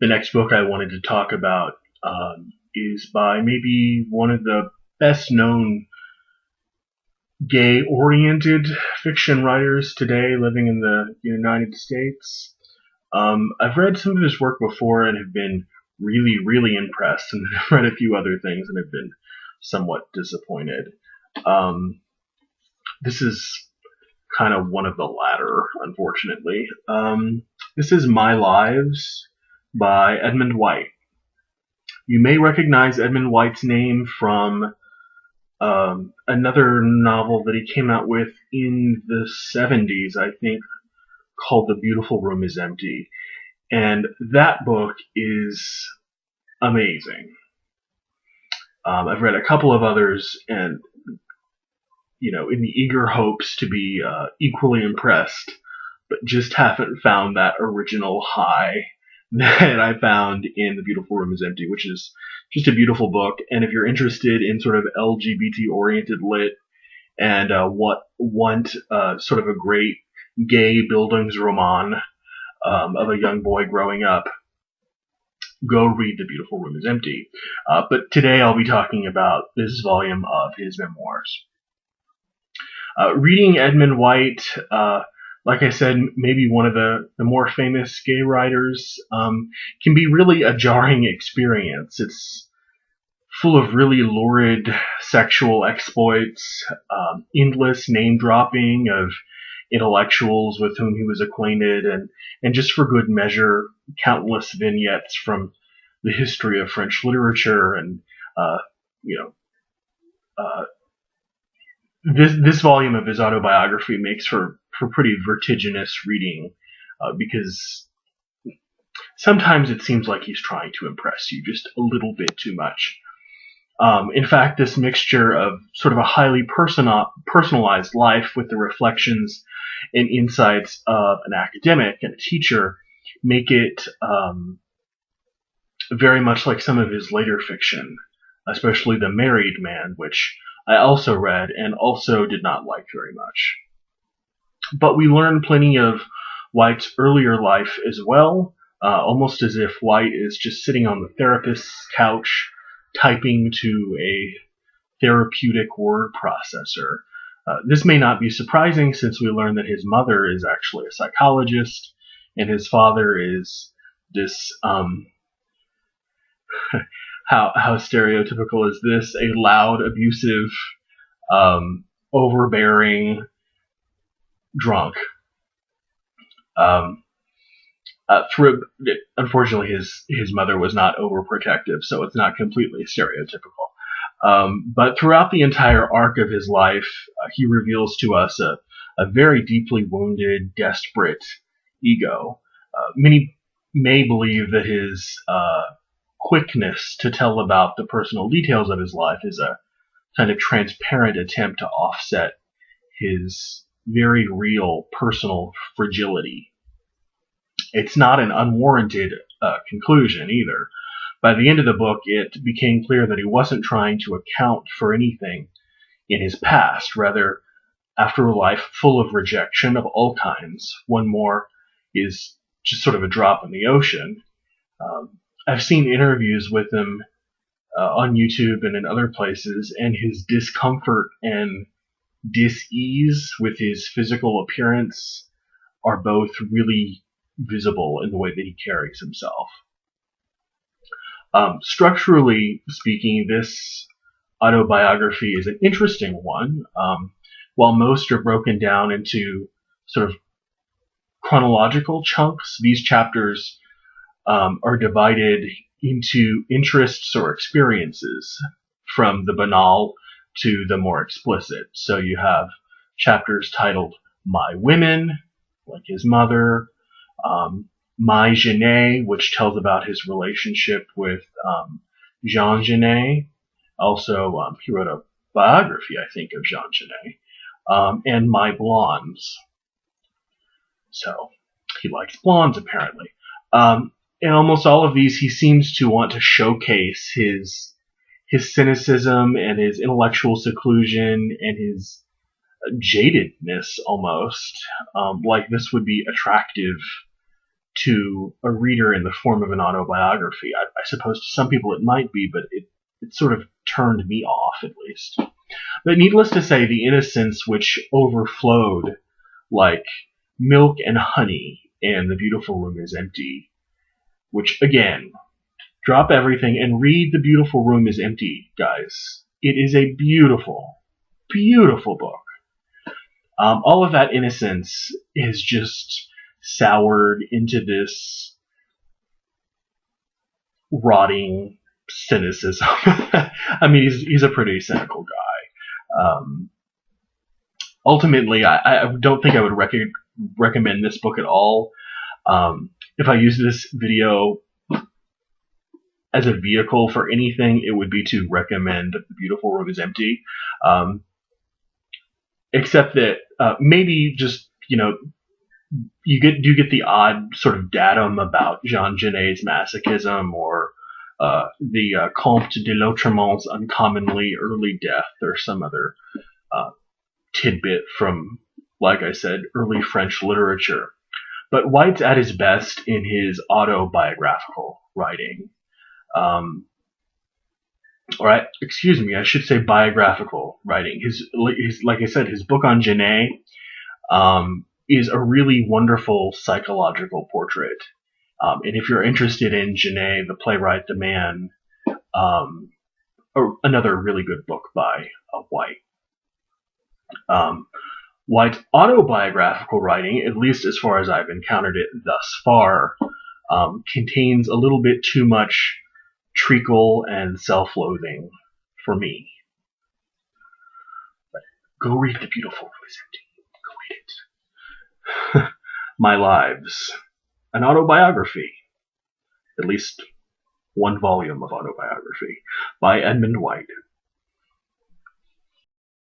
The next book I wanted to talk about is by maybe one of the best known gay-oriented fiction writers today living in the United States. I've read some of his work before and have been really, really impressed, and I've read a few other things and have been somewhat disappointed. Um, this is kind of one of the latter, unfortunately. This is My Lives by Edmund White. You may recognize Edmund White's name from another novel that he came out with in the 70s, I think, called The Beautiful Room is Empty. And that book is amazing. I've read a couple of others, and in the eager hopes to be equally impressed, but just haven't found that original high that I found in The Beautiful Room is Empty, which is just a beautiful book. And if you're interested in sort of LGBT-oriented lit and want sort of a great gay Bildungsroman of a young boy growing up, go read The Beautiful Room is Empty. But today I'll be talking about this volume of his memoirs. Reading Edmund White, like I said, maybe one of the more famous gay writers, can be really a jarring experience. It's full of really lurid sexual exploits, endless name dropping of intellectuals with whom he was acquainted, and just for good measure, countless vignettes from the history of French literature and, this volume of his autobiography makes for pretty vertiginous reading, because sometimes it seems like he's trying to impress you just a little bit too much. In fact, this mixture of sort of a highly personalized life with the reflections and insights of an academic and a teacher make it very much like some of his later fiction, especially The Married Man, which I also read and also did not like very much. But we learn plenty of White's earlier life as well, almost as if White is just sitting on the therapist's couch typing to a therapeutic word processor. This may not be surprising since we learn that his mother is actually a psychologist and his father is this how stereotypical is this? A loud, abusive, overbearing drunk. Unfortunately, his mother was not overprotective, so it's not completely stereotypical. But throughout the entire arc of his life, he reveals to us a very deeply wounded, desperate ego. Many may believe that his quickness to tell about the personal details of his life is a kind of transparent attempt to offset his very real personal fragility. It's not an unwarranted conclusion either. By the end of the book, it became clear that he wasn't trying to account for anything in his past. Rather, after a life full of rejection of all kinds, one more is just sort of a drop in the ocean. I've seen interviews with him on YouTube and in other places, and his discomfort and dis-ease with his physical appearance are both really visible in the way that he carries himself. Structurally speaking, this autobiography is an interesting one. While most are broken down into sort of chronological chunks, these chapters are divided into interests or experiences, from the banal to the more explicit. So you have chapters titled My Women, like his mother, My Genet, which tells about his relationship with Jean Genet. Also, he wrote a biography, I think, of Jean Genet, and My Blondes. So he likes blondes, apparently. In almost all of these, he seems to want to showcase his cynicism and his intellectual seclusion and his jadedness almost. Like this would be attractive to a reader in the form of an autobiography. I suppose to some people it might be, but it sort of turned me off, at least. But needless to say, the innocence which overflowed like milk and honey in The Beautiful Room is Empty, which, again, drop everything and read The Beautiful Room is Empty, guys. It is a beautiful, beautiful book. All of that innocence is just soured into this rotting cynicism. I mean, he's a pretty cynical guy. Ultimately, I don't think I would recommend this book at all. If I use this video as a vehicle for anything, it would be to recommend The Beautiful Room is Empty. Except that maybe just, you get the odd sort of datum about Jean Genet's masochism, or the Comte de Lautremont's uncommonly early death, or some other tidbit from, like I said, early French literature. But White's at his best in his autobiographical writing. Excuse me, I should say biographical writing. His like I said, his book on Genet is a really wonderful psychological portrait. And if you're interested in Genet, the playwright, the man, or another really good book by White. White's autobiographical writing, at least as far as I've encountered it thus far, contains a little bit too much treacle and self-loathing for me. But go read The Beautiful Room is Empty. Go read it. My Lives, an autobiography, at least one volume of autobiography, by Edmund White.